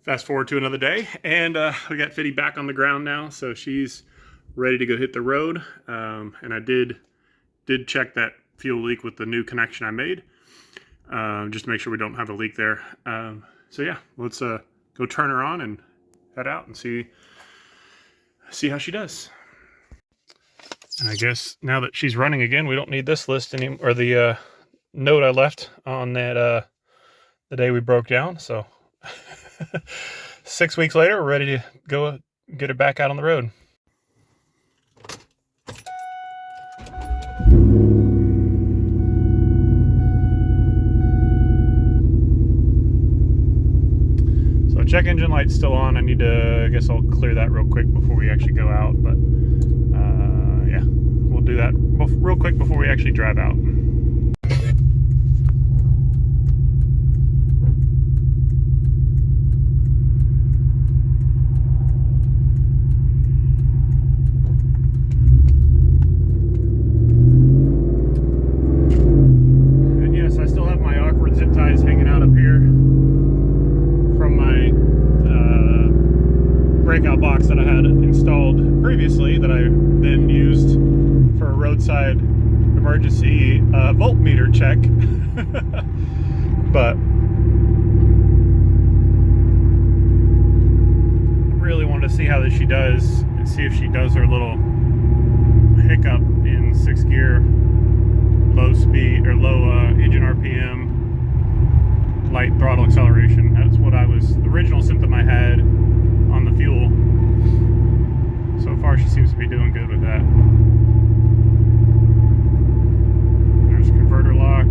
Fast forward to another day, and we got Fiddy back on the ground now, so she's ready to go hit the road. And I did check that fuel leak with the new connection I made, just to make sure we don't have a leak there. So yeah, let's go turn her on and head out and see how she does. And I guess now that she's running again, we don't need this list anymore, or the note I left on that the day we broke down. So 6 weeks later, we're ready to go get her back out on the road. So check engine light's still on. I need to, I guess I'll clear that real quick before we actually go out. But yeah, we'll do that real quick before we actually drive out. Breakout box that I had installed previously that I then used for a roadside emergency voltmeter check. But I really wanted to see how she does and see if she does her little hiccup in 6th gear, low speed or low engine RPM, light throttle acceleration. That's what the original symptom I had on the fuel. So far she seems to be doing good with that. There's converter lock.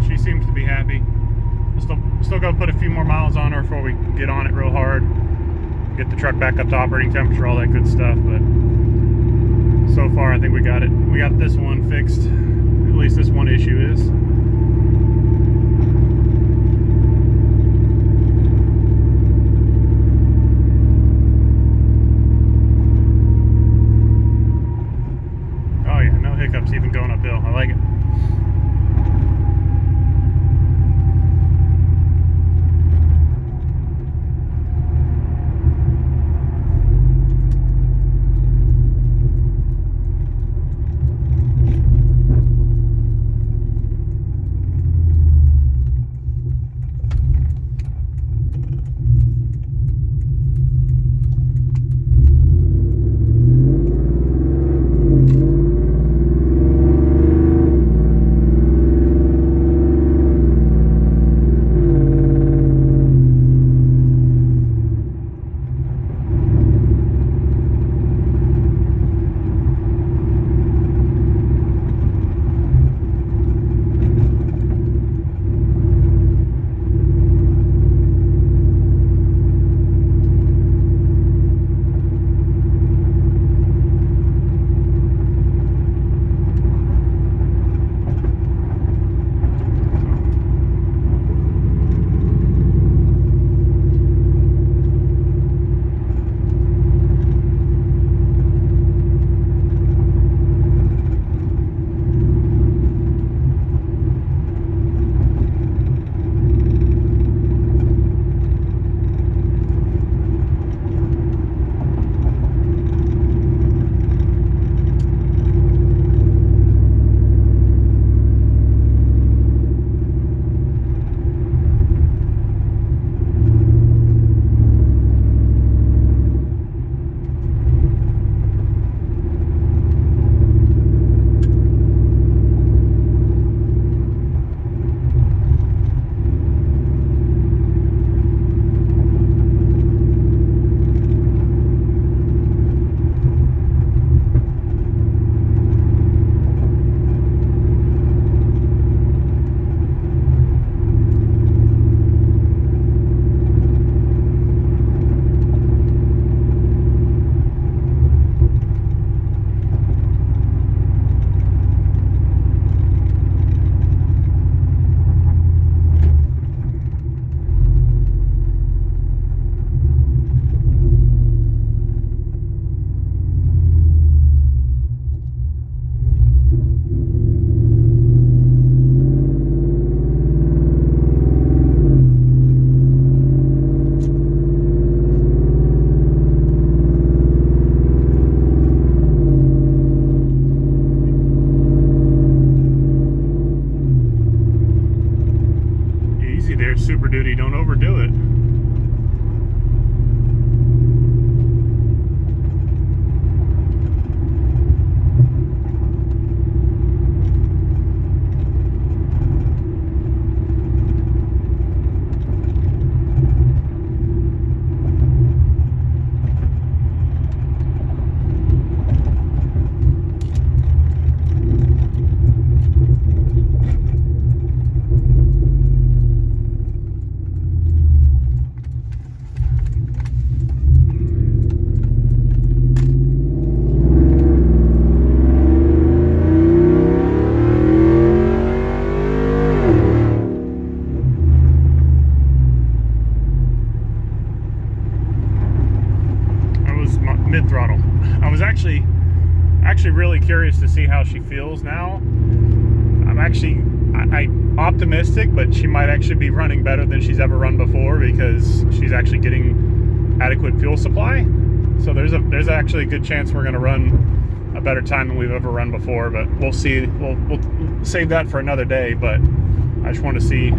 She seems to be happy. Still got to put a few more miles on her before we get on it real hard. Get the truck back up to operating temperature, all that good stuff. But so far, I think we got it. We got this one fixed. At least this one issue is. Oh yeah, no hiccups even going uphill. I like it. duty. Don't overdo it. Mid-throttle. I was actually really curious to see how she feels now. I'm actually optimistic, but she might actually be running better than she's ever run before because she's actually getting adequate fuel supply. So there's actually a good chance we're going to run a better time than we've ever run before, but we'll see. We'll save that for another day, but I just want to see,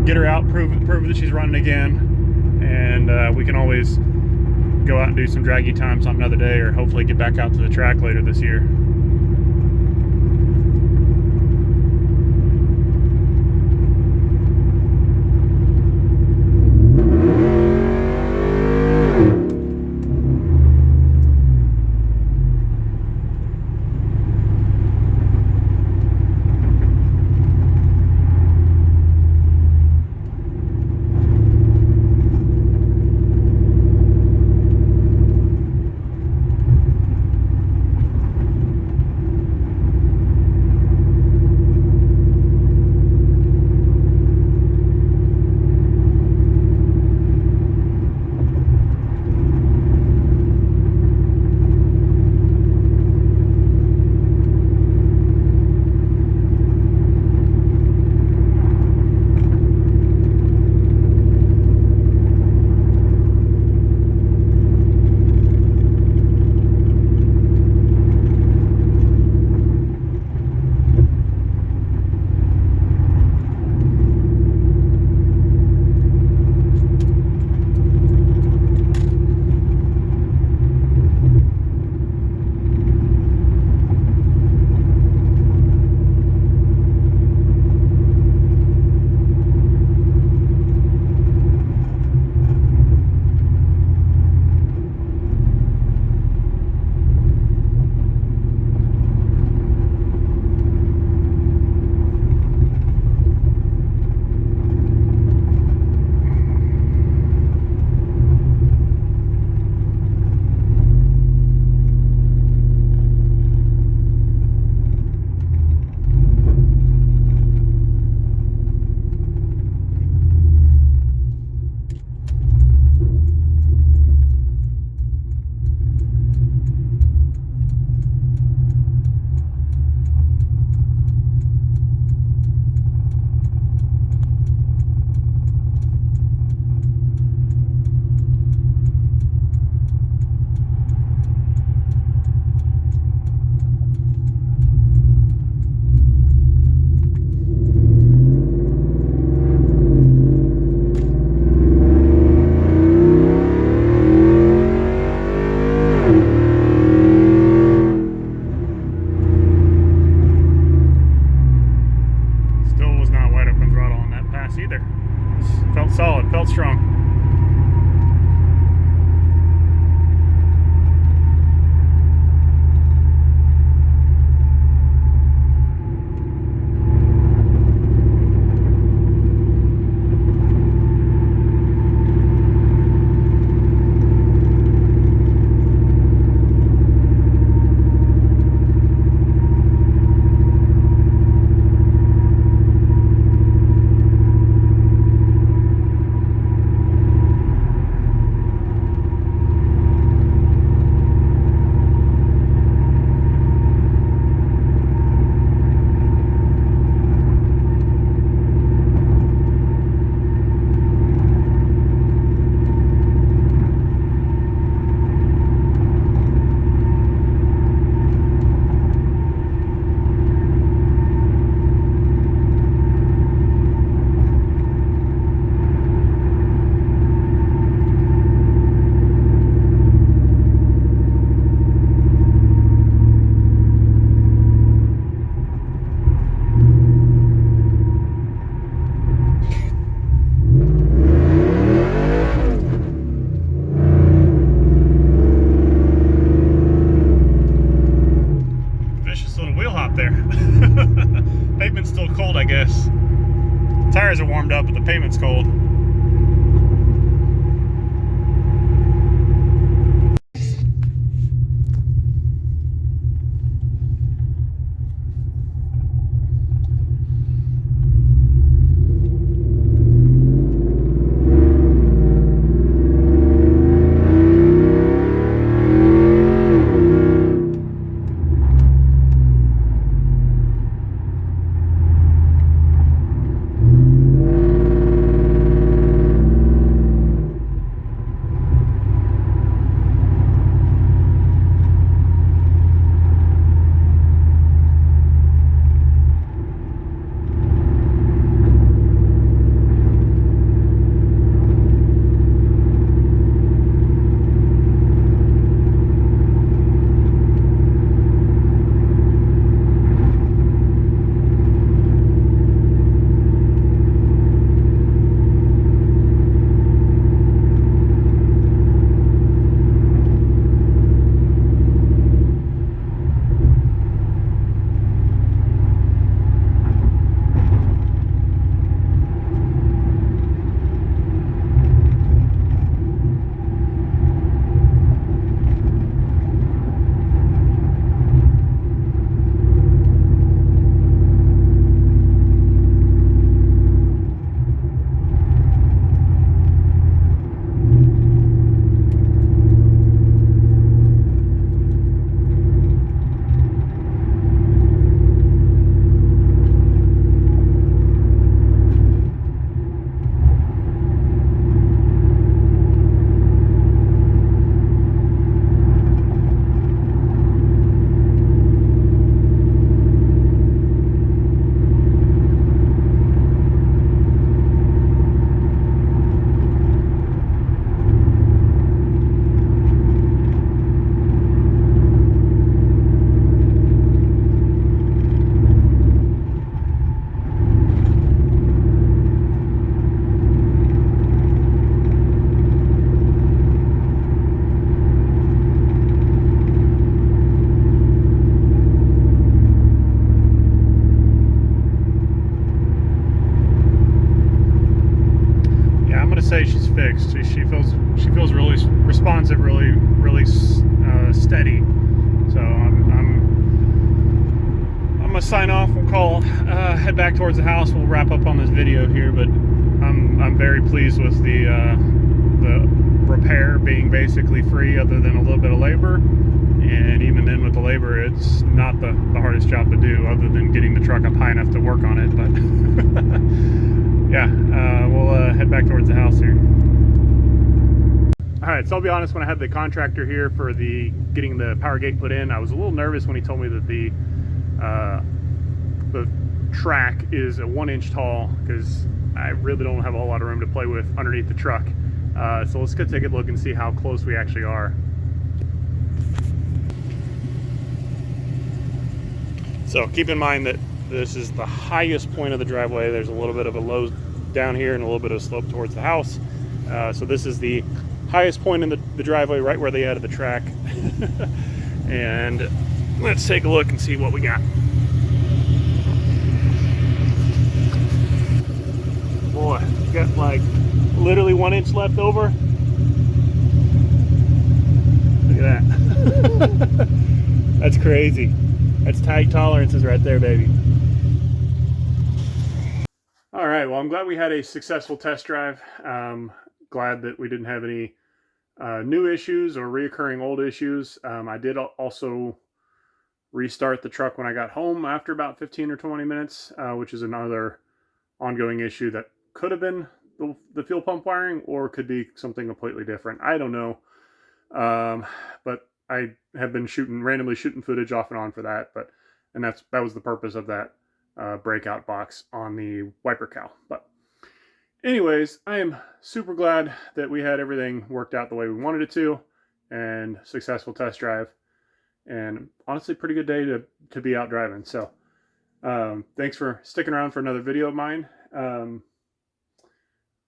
get her out, prove that she's running again, and we can always go out and do some draggy times on another day, or hopefully get back out to the track later this year. Felt solid, felt strong. wheel hop there. Pavement's still cold, I guess. Tires are warmed up, but the pavement's cold. Say she's fixed. She feels really responsive, really steady. So I'm gonna sign off. We'll head back towards the house. We'll wrap up on this video here, but I'm very pleased with the repair being basically free, other than a little bit of labor. And even then, with the labor, it's not the hardest job to do, other than getting the truck up high enough to work on it. But yeah, we'll head back towards the house here. All right, so I'll be honest, when I had the contractor here for getting the power gate put in, I was a little nervous when he told me that the track is a 1 inch tall, because I really don't have a whole lot of room to play with underneath the truck. So let's go take a look and see how close we actually are. So keep in mind that this is the highest point of the driveway. There's a little bit of a low down here and a little bit of a slope towards the house. So this is the highest point in the driveway, right where they added the track. And let's take a look and see what we got. Boy, got like literally 1 inch left over. Look at that. That's crazy. That's tight tolerances right there, baby. All right, well, I'm glad we had a successful test drive. Glad that we didn't have any new issues or reoccurring old issues. I did also restart the truck when I got home after about 15 or 20 minutes, which is another ongoing issue that could have been the fuel pump wiring, or could be something completely different. I don't know. But I have been randomly shooting footage off and on for that, and that was the purpose of that breakout box on the wiper cowl. But anyways, I am super glad that we had everything worked out the way we wanted it to, and successful test drive, and honestly pretty good day to be out driving. So thanks for sticking around for another video of mine.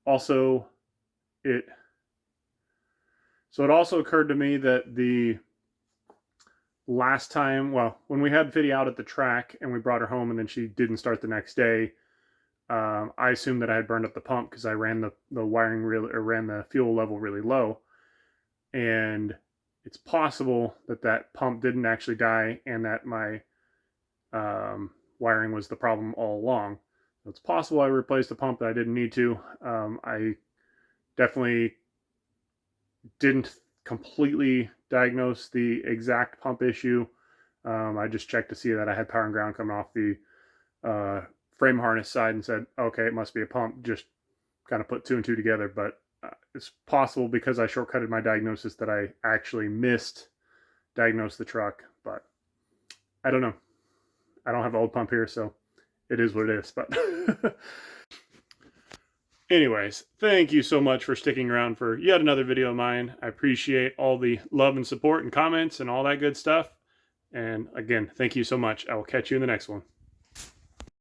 Also, it also occurred to me that last time, well, when we had Fiddy out at the track and we brought her home and then she didn't start the next day, I assumed that I had burned up the pump because I ran the wiring really, or ran the fuel level really low. And it's possible that that pump didn't actually die and that my wiring was the problem all along. So it's possible I replaced the pump that I didn't need to. I definitely didn't completely diagnose the exact pump issue. I just checked to see that I had power and ground coming off the frame harness side and said, okay, it must be a pump. Just kind of put two and two together. But it's possible because I shortcutted my diagnosis that I actually diagnosed the truck. But I don't know. I don't have an old pump here, so it is what it is. But anyways, thank you so much for sticking around for yet another video of mine. I appreciate all the love and support and comments and all that good stuff. And again, thank you so much. I will catch you in the next one.